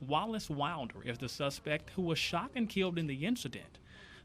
Wallace Wilder is the suspect who was shot and killed in the incident.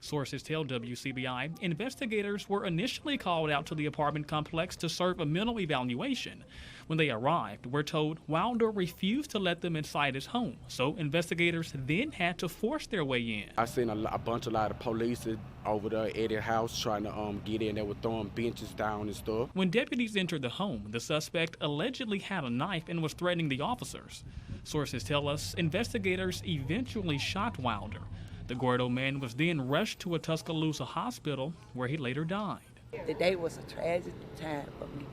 Sources tell WCBI investigators were initially called out to the apartment complex to serve a mental evaluation. When they arrived, we're told Wilder refused to let them inside his home, so investigators then had to force their way in. I seen a lot of police over there at the house trying to get in. They were throwing benches down and stuff. When deputies entered the home, the suspect allegedly had a knife and was threatening the officers. Sources tell us investigators eventually shot Wilder. The Gordo man was then rushed to a Tuscaloosa hospital where he later died. The day was a tragic time for me,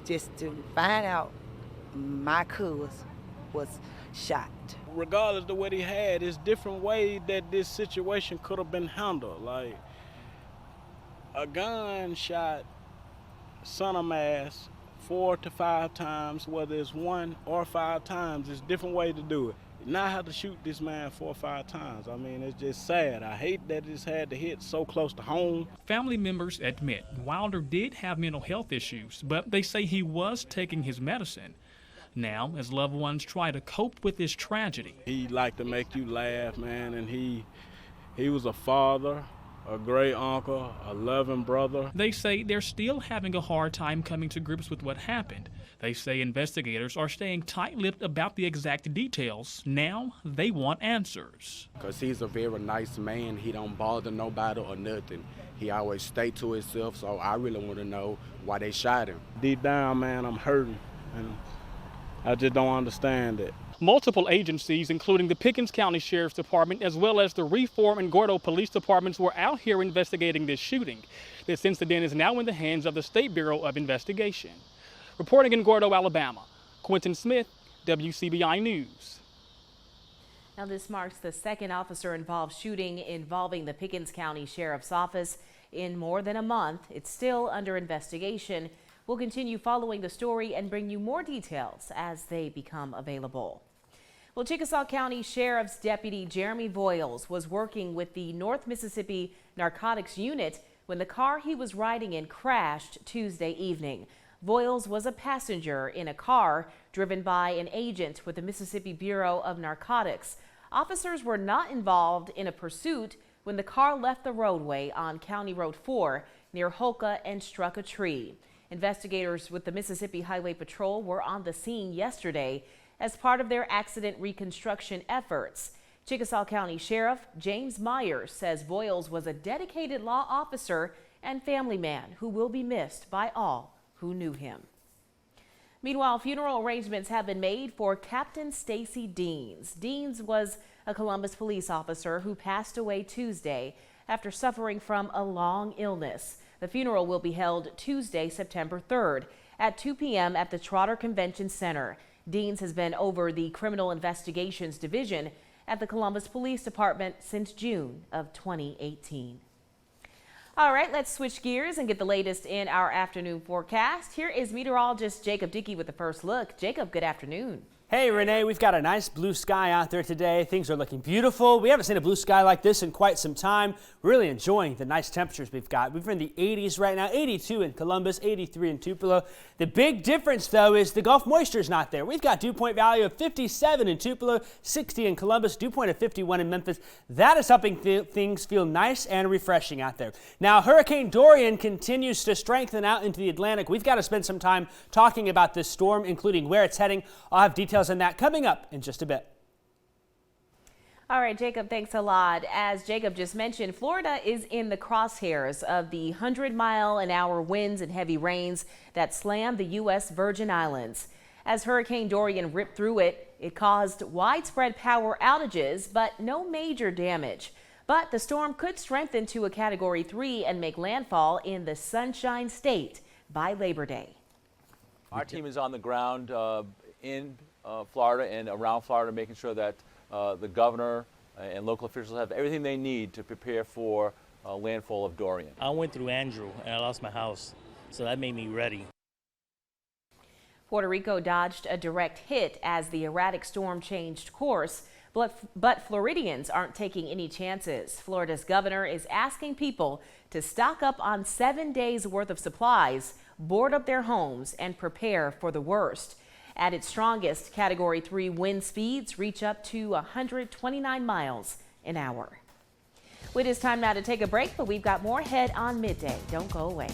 just to find out my cousin was shot. Regardless of what he had, it's different ways that this situation could have been handled. Like a gunshot, son of mass, 4 to 5 times, whether it's 1 or 5 times, it's a different way to do it. Not have to shoot this man 4 or 5 times. I mean, it's just sad. I hate that it's had to hit so close to home. Family members admit Wilder did have mental health issues, but they say he was taking his medicine. Now, as loved ones try to cope with this tragedy. He liked to make you laugh, man, and he was a father, a great uncle, a loving brother. They say they're still having a hard time coming to grips with what happened. They say investigators are staying tight-lipped about the exact details. Now they want answers. Because he's a very nice man. He don't bother nobody or nothing. He always stay to himself, so I really want to know why they shot him. Deep down, man, I'm hurting, and I just don't understand it. Multiple agencies, including the Pickens County Sheriff's Department, as well as the Reform and Gordo Police Departments, were out here investigating this shooting. This incident is now in the hands of the State Bureau of Investigation. Reporting in Gordo, Alabama, Quentin Smith, WCBI News. Now, this marks the second officer-involved shooting involving the Pickens County Sheriff's Office in more than a month. It's still under investigation. We'll continue following the story and bring you more details as they become available. Well, Chickasaw County Sheriff's Deputy Jeremy Voiles was working with the North Mississippi Narcotics Unit when the car he was riding in crashed Tuesday evening. Voiles was a passenger in a car driven by an agent with the Mississippi Bureau of Narcotics. Officers were not involved in a pursuit when the car left the roadway on County Road 4 near Holka and struck a tree. Investigators with the Mississippi Highway Patrol were on the scene yesterday as part of their accident reconstruction efforts. Chickasaw County Sheriff James Myers says Voiles was a dedicated law officer and family man who will be missed by all who knew him. Meanwhile, funeral arrangements have been made for Captain Stacy Deans. Deans was a Columbus police officer who passed away Tuesday after suffering from a long illness. The funeral will be held Tuesday, September 3rd at 2 p.m. at the Trotter Convention Center. Deans has been over the Criminal Investigations Division at the Columbus Police Department since June of 2018. All right, let's switch gears and get the latest in our afternoon forecast. Here is meteorologist Jacob Dickey with the first look. Jacob, good afternoon. Hey Renee, we've got a nice blue sky out there today. Things are looking beautiful. We haven't seen a blue sky like this in quite some time. Really enjoying the nice temperatures we've got. We're in the 80s right now, 82 in Columbus, 83 in Tupelo. The big difference though is the Gulf moisture is not there. We've got dew point value of 57 in Tupelo, 60 in Columbus, dew point of 51 in Memphis. That is helping things feel nice and refreshing out there. Now Hurricane Dorian continues to strengthen out into the Atlantic. We've got to spend some time talking about this storm, including where it's heading. I'll have details on that coming up in just a bit. All right, Jacob, thanks a lot. As Jacob just mentioned, Florida is in the crosshairs of the 100-mile-an-hour winds and heavy rains that slammed the U.S. Virgin Islands. As Hurricane Dorian ripped through it, it caused widespread power outages, but no major damage. But the storm could strengthen to a Category 3 and make landfall in the Sunshine State by Labor Day. Our team is on the ground in Florida and around Florida, making sure that the governor and local officials have everything they need to prepare for landfall of Dorian. I went through Andrew and I lost my house, so that made me ready. Puerto Rico dodged a direct hit as the erratic storm changed course, but Floridians aren't taking any chances. Florida's governor is asking people to stock up on 7 days worth of supplies, board up their homes, and prepare for the worst. At its strongest, Category 3 wind speeds reach up to 129 miles an hour. Well, it is time now to take a break, but we've got more ahead on Midday. Don't go away.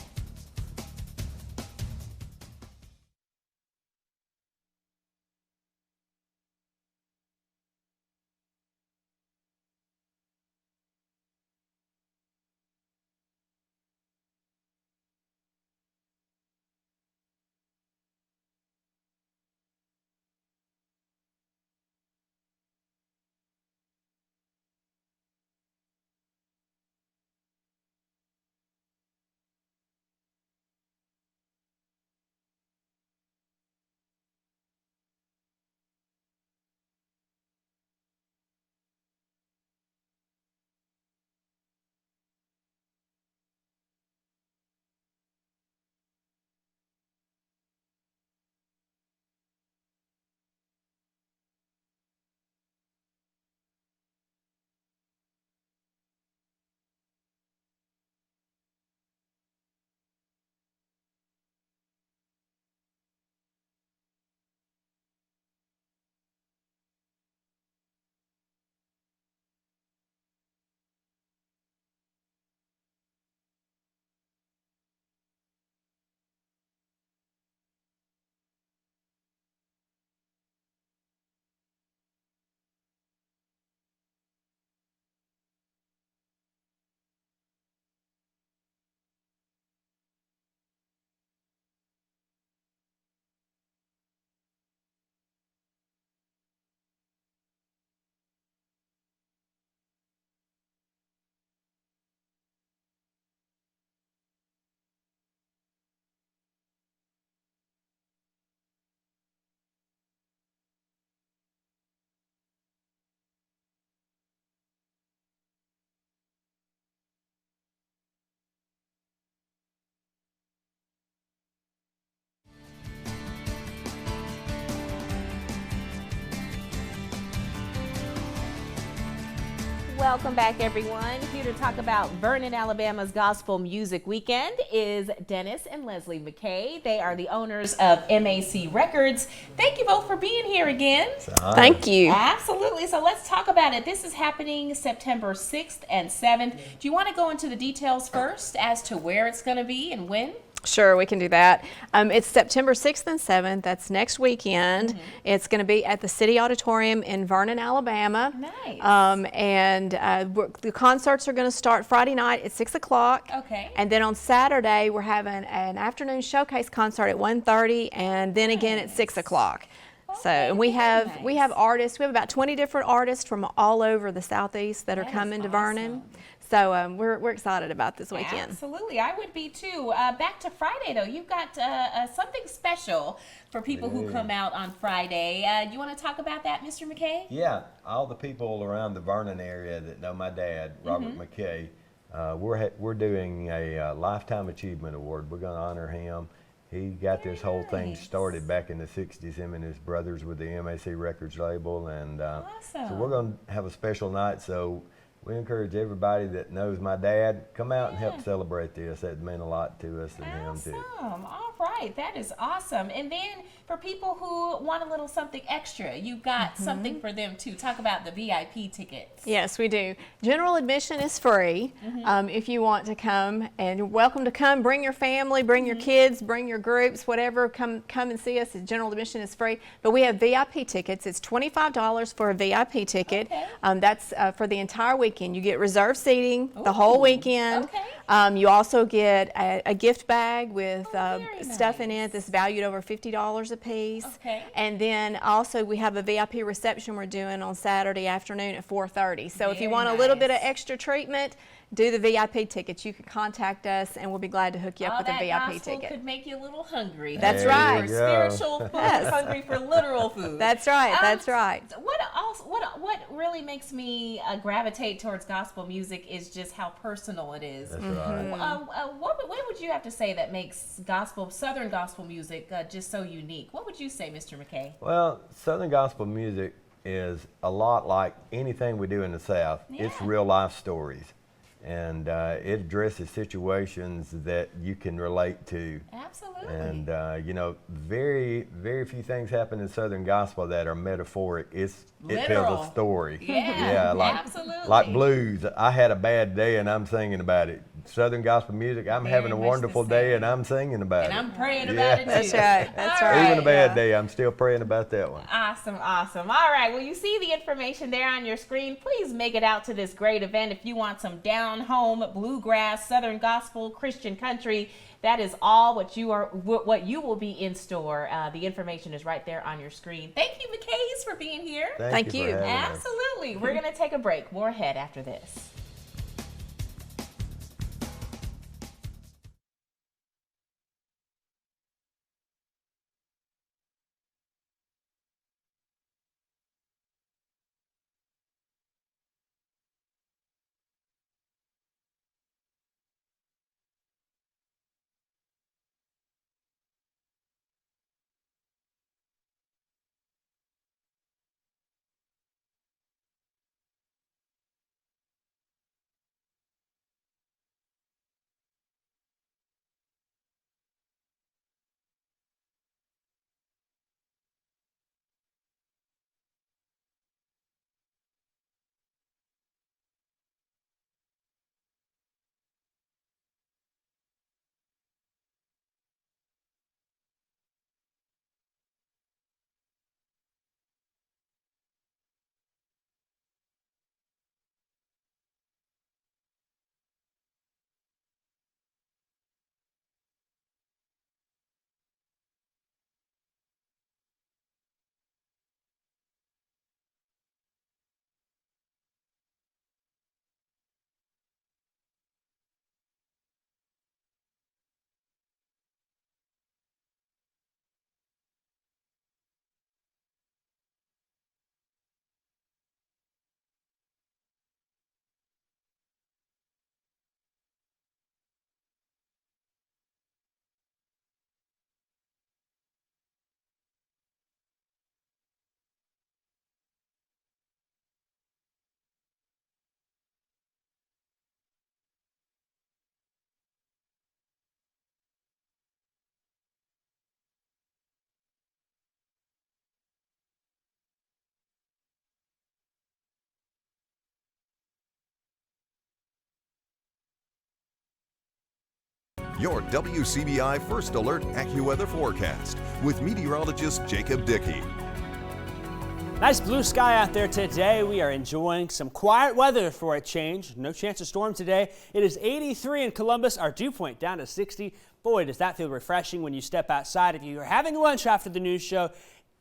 Welcome back, everyone. Here to talk about Vernon, Alabama's Gospel Music Weekend is Dennis and Leslie McKay. They are the owners of MAC Records. Thank you both for being here again. Thank you. Absolutely. So let's talk about it. This is happening September 6th and 7th. Do you want to go into the details first as to where it's going to be and when? Sure, we can do that. It's September 6th and 7th. That's next weekend. Mm-hmm. It's going to be at the City Auditorium in Vernon, Alabama. Nice. The concerts are going to start Friday night at 6 o'clock. Okay. And then on Saturday, we're having an afternoon showcase concert at 1:30 and then again at 6 o'clock. So and we have artists. We have about 20 different artists from all over the Southeast that are coming to Vernon. So we're excited about this weekend. Absolutely, I would be too. Back to Friday though, you've got something special for people who come out on Friday. You want to talk about that, Mr. McKay? Yeah, all the people around the Vernon area that know my dad, Robert McKay, we're doing a Lifetime Achievement Award. We're going to honor him. He got this whole thing started back in the 60s, him and his brothers with the MAC Records label. And so we're going to have a special night. So we encourage everybody that knows my dad, come out and help celebrate this. That meant a lot to us and him too. All right, that is awesome. And then for people who want a little something extra, you've got something for them too. Talk about the VIP tickets. Yes, we do. General admission is free if you want to come, and you're welcome to come. Bring your family, bring your kids, bring your groups, whatever. Come and see us. General admission is free, but we have VIP tickets. It's $25 for a VIP ticket. That's for the entire weekend. You get reserved seating the whole weekend. You also get a gift bag with stuff in it that's valued over $50 a piece. And then also we have a VIP reception we're doing on Saturday afternoon at 4:30. So if you want a little bit of extra treatment, do the VIP tickets. You can contact us and we'll be glad to hook you up with a VIP ticket. Could make you a little hungry. That's right. Spiritual food, hungry for literal food. That's right. That's right. What really makes me gravitate towards gospel music is just how personal it is. That's right. What would you have to say that makes Southern gospel music just so unique? What would you say, Mr. McKay? Well, Southern gospel music is a lot like anything we do in the South. It's real life stories. and it addresses situations that you can relate to. Absolutely. And you know, very few things happen in Southern Gospel that are metaphoric. It tells a story. Yeah, absolutely. Like blues. I had a bad day and I'm singing about it. Southern Gospel music, I'm having a wonderful day and I'm singing about it. And I'm praying about it too. That's right. That's right. Even a bad day, I'm still praying about that one. Awesome. All right, well, you see the information there on your screen. Please make it out to this great event if you want some down-home bluegrass, Southern Gospel, Christian country. That is all what you will be in store. The information is right there on your screen. Thank you, McKay's, for being here. Thank you. Absolutely. We're going to take a break. More ahead after this. Your WCBI First Alert AccuWeather forecast with meteorologist Jacob Dickey. Nice blue sky out there today. We are enjoying some quiet weather for a change. No chance of storm today. It is 83 in Columbus. Our dew point down to 60. Boy, does that feel refreshing when you step outside. If you are having lunch after the news show,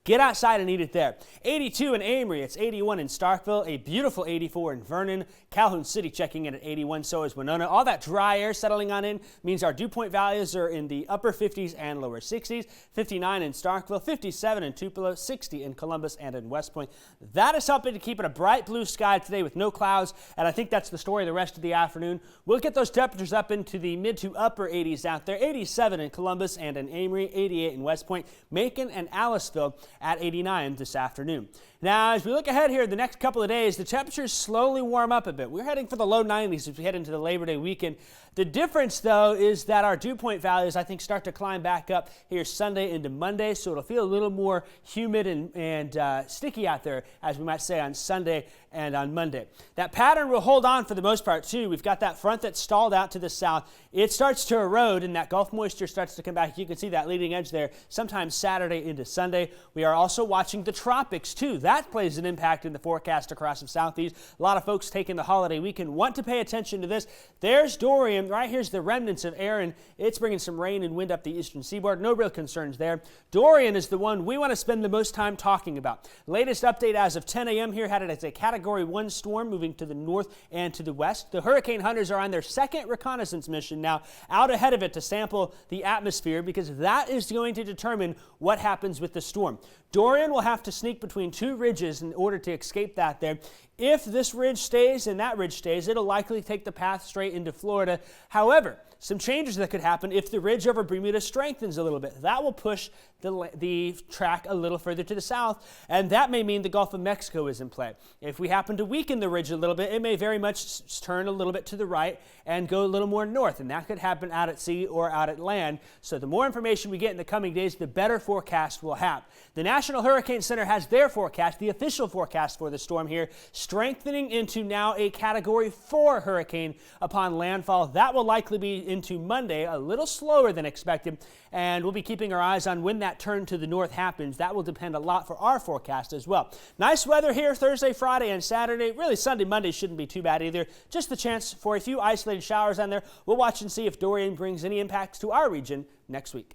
get outside and eat it there. 82 in Amory. It's 81 in Starkville. A beautiful 84 in Vernon. Calhoun City checking in at 81. So is Winona. All that dry air settling on in means our dew point values are in the upper 50s and lower 60s. 59 in Starkville. 57 in Tupelo. 60 in Columbus and in West Point. That is helping to keep it a bright blue sky today with no clouds. And I think that's the story the rest of the afternoon. We'll get those temperatures up into the mid to upper 80s out there. 87 in Columbus and in Amory. 88 in West Point. Macon and Aliceville at 89 this afternoon. Now, as we look ahead here the next couple of days, the temperatures slowly warm up a bit. We're heading for the low 90s as we head into the Labor Day weekend. The difference, though, is that our dew point values, I think, start to climb back up here Sunday into Monday, so it'll feel a little more humid and sticky out there, as we might say, on Sunday and on Monday. That pattern will hold on for the most part, too. We've got that front that's stalled out to the south. It starts to erode, and that Gulf moisture starts to come back. You can see that leading edge there sometime Saturday into Sunday. We are also watching the tropics, too. That plays an impact in the forecast across the southeast. A lot of folks taking the holiday weekend want to pay attention to this. There's Dorian. Right here's the remnants of Aaron. It's bringing some rain and wind up the eastern seaboard. No real concerns there. Dorian is the one we want to spend the most time talking about. Latest update as of 10 a.m. here had it as a Category 1 storm moving to the north and to the west. The hurricane hunters are on their second reconnaissance mission now, out ahead of it to sample the atmosphere, because that is going to determine what happens with the storm. Dorian will have to sneak between two ridges in order to escape that there. If this ridge stays and that ridge stays, it'll likely take the path straight into Florida. However, some changes that could happen if the ridge over Bermuda strengthens a little bit. That will push the track a little further to the south, and that may mean the Gulf of Mexico is in play. If we happen to weaken the ridge a little bit, it may very much turn a little bit to the right and go a little more north, and that could happen out at sea or out at land. So the more information we get in the coming days, the better forecast we'll have. The National Hurricane Center has their forecast, the official forecast for the storm here, strengthening into now a Category 4 hurricane upon landfall. That will likely be into Monday, a little slower than expected, and we'll be keeping our eyes on when that turn to the north happens. That will depend a lot for our forecast as well. Nice weather here Thursday, Friday, and Saturday. Really, Sunday, Monday shouldn't be too bad either. Just the chance for a few isolated showers on there. We'll watch and see if Dorian brings any impacts to our region next week.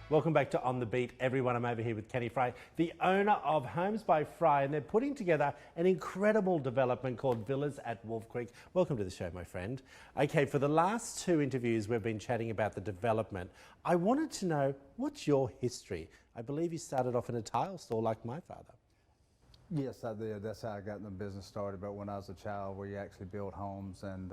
Welcome back to On the Beat, everyone. I'm over here with Kenny Fry, the owner of Homes by Fry, and they're putting together an incredible development called Villas at Wolf Creek. Welcome to the show, my friend. Okay, for the last two interviews, we've been chatting about the development. I wanted to know, what's your history? I believe you started off in a tile store like my father. Yes, I did. That's how I got in the business started. But when I was a child, we actually built homes, and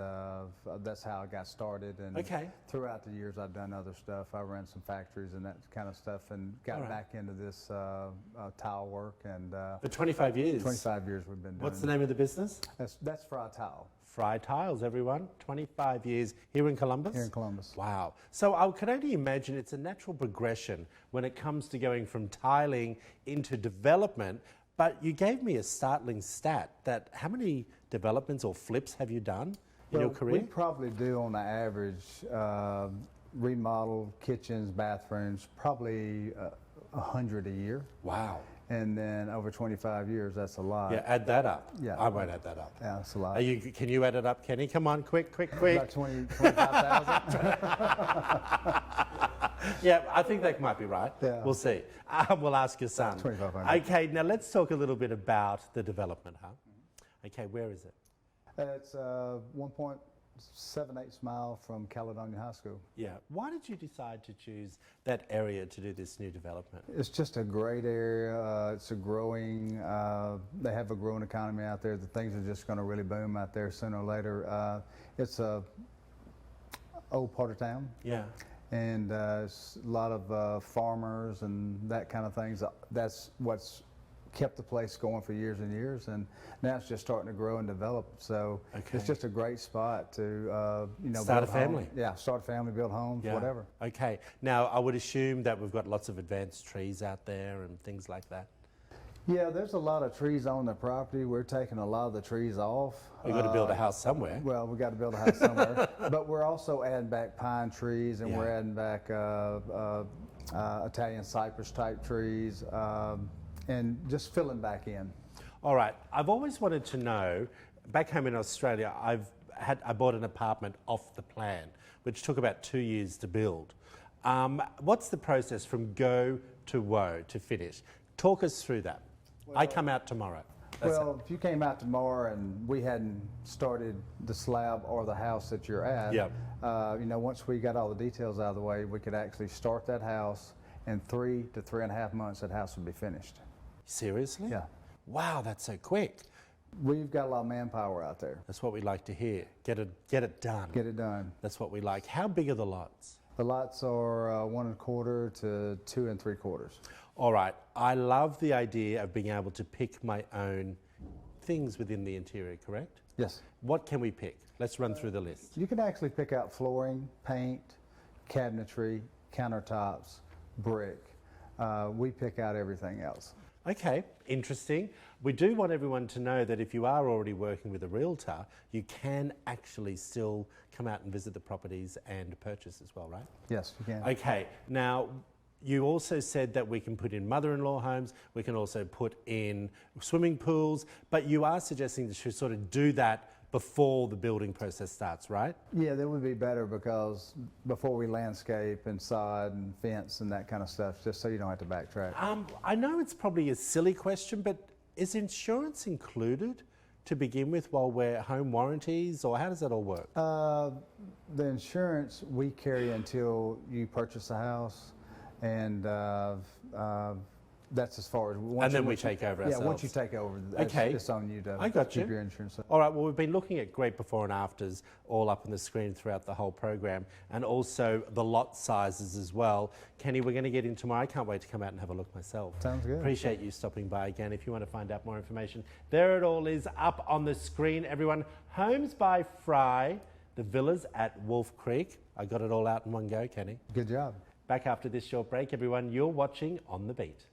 that's how I got started. And throughout the years, I've done other stuff. I ran some factories and that kind of stuff, and got back into this tile work. And for 25 years. 25 years we've been doing. What's the name of the business? That's Fry Tile. Fry Tiles, everyone. 25 years here in Columbus. Here in Columbus. Wow. So I can only imagine it's a natural progression when it comes to going from tiling into development. But you gave me a startling stat that how many developments or flips have you done in your career? We probably do on the average remodel kitchens, bathrooms, probably 100 a year. Wow. And then over 25 years, that's a lot. Yeah, add that up. Yeah. I won't add that up. Yeah, that's a lot. Can you add it up, Kenny? Come on, quick. About 25,000. Yeah, I think that might be right. Yeah. We'll see. We'll ask your son. 2,500. Okay, now let's talk a little bit about the development, huh? Okay, where is it? It's 1.78 mile from Caledonia High School. Yeah. Why did you decide to choose that area to do this new development? It's just a great area. It's a growing, they have a growing economy out there. The things are just going to really boom out there sooner or later. It's a old part of town. Yeah. And it's a lot of farmers and that kind of things. That's what's kept the place going for years and years, and now it's just starting to grow and develop. So it's just a great spot to start a family. Yeah, start a family, build homes, whatever. Okay. Now I would assume that we've got lots of advanced trees out there and things like that. Yeah, there's a lot of trees on the property. We're taking a lot of the trees off. We've got to build a house somewhere. Well, we've got to build a house somewhere. But we're also adding back pine trees, and we're adding back Italian cypress type trees, and just filling back in. All right, I've always wanted to know, back home in Australia, I bought an apartment off the plan, which took about 2 years to build. What's the process from go to woe to finish? Talk us through that. Well, I come out tomorrow. If you came out tomorrow and we hadn't started the slab or the house that you're at, yep. You know, once we got all the details out of the way, we could actually start that house. In 3 to 3.5 months, that house would be finished. Seriously? Yeah. Wow, that's so quick. We've got a lot of manpower out there. That's what we like to hear. Get it done. Get it done. That's what we like. How big are the lots? The lots are 1 1/4 to 2 3/4. All right. I love the idea of being able to pick my own things within the interior, correct? Yes. What can we pick? Let's run through the list. You can actually pick out flooring, paint, cabinetry, countertops, brick. We pick out everything else. Okay, interesting. We do want everyone to know that if you are already working with a realtor, you can actually still come out and visit the properties and purchase as well, right? Yes, you can. Okay, now you also said that we can put in mother-in-law homes, we can also put in swimming pools, but you are suggesting that you sort of do that before the building process starts, right? Yeah, that would be better because before we landscape and sod and fence and that kind of stuff, just so you don't have to backtrack. I know it's probably a silly question, but is insurance included to begin with while we're home warranties, or how does that all work? The insurance we carry until you purchase a house, and that's as far as. And then we take over ourselves. Yeah, once you take over, okay. It's on you to I got keep you. your insurance. All right, well, we've been looking at great before and afters all up on the screen throughout the whole program, and also the lot sizes as well. Kenny, we're going to get in tomorrow. I can't wait to come out and have a look myself. Sounds good. Appreciate you stopping by again. If you want to find out more information, there it all is up on the screen, everyone. Homes by Fry, the villas at Wolf Creek. I got it all out in one go, Kenny. Good job. Back after this short break, everyone. You're watching On the Beat.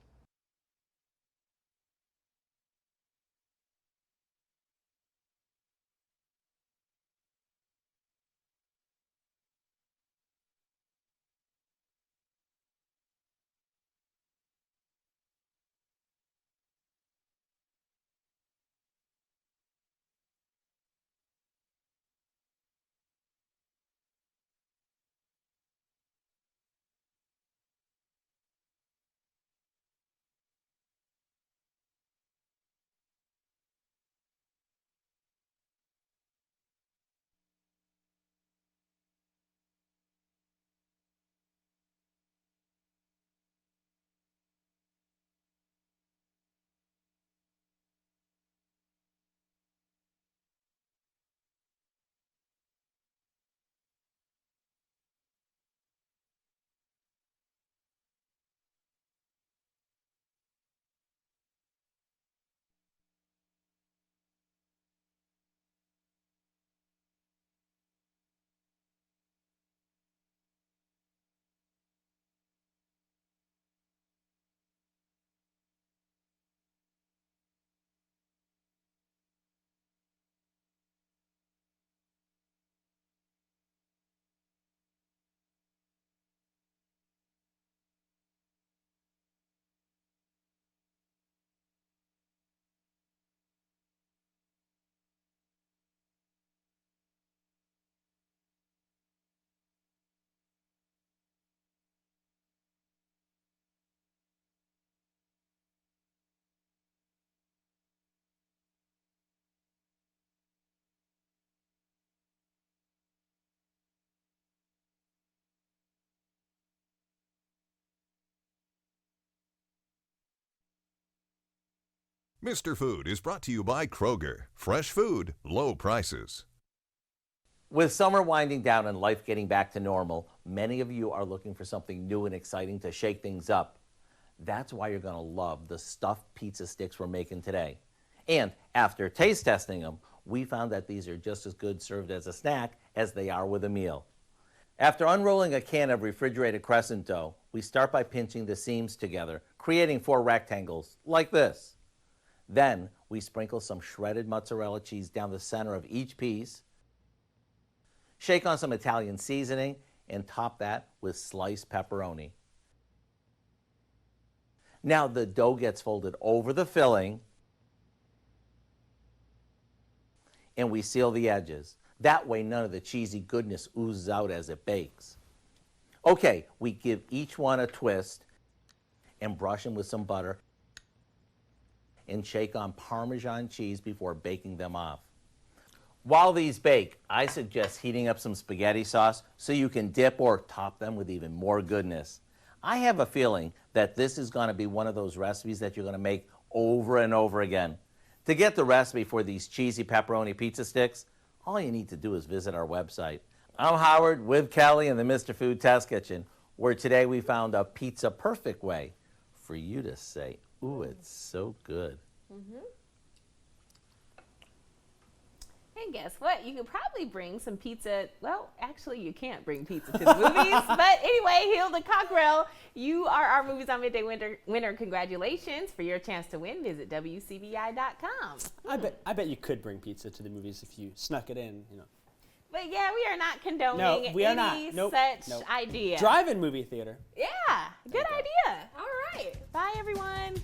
Mr. Food is brought to you by Kroger. Fresh food, low prices. With summer winding down and life getting back to normal, many of you are looking for something new and exciting to shake things up. That's why you're going to love the stuffed pizza sticks we're making today. And after taste testing them, we found that these are just as good served as a snack as they are with a meal. After unrolling a can of refrigerated crescent dough, we start by pinching the seams together, creating 4 rectangles, like this. Then we sprinkle some shredded mozzarella cheese down the center of each piece, shake on some Italian seasoning, and top that with sliced pepperoni. Now the dough gets folded over the filling and we seal the edges. That way none of the cheesy goodness oozes out as it bakes. Okay, we give each one a twist and brush them with some butter and shake on Parmesan cheese before baking them off. While these bake, I suggest heating up some spaghetti sauce so you can dip or top them with even more goodness. I have a feeling that this is going to be one of those recipes that you're going to make over and over again. To get the recipe for these cheesy pepperoni pizza sticks, all you need to do is visit our website. I'm Howard with Kelly in the Mr. Food Test Kitchen, where today we found a pizza perfect way for you to say, ooh, it's so good. And guess what? You could probably bring some pizza. Well, actually, you can't bring pizza to the movies. But anyway, Hilda Cockrell, you are our Movies on Midday winner. Congratulations. For your chance to win, visit WCBI.com. I bet you could bring pizza to the movies if you snuck it in, you know. But yeah, we are not condoning No, we are any not. such idea. Drive-in movie theater. Yeah, good idea. All right. Bye, everyone.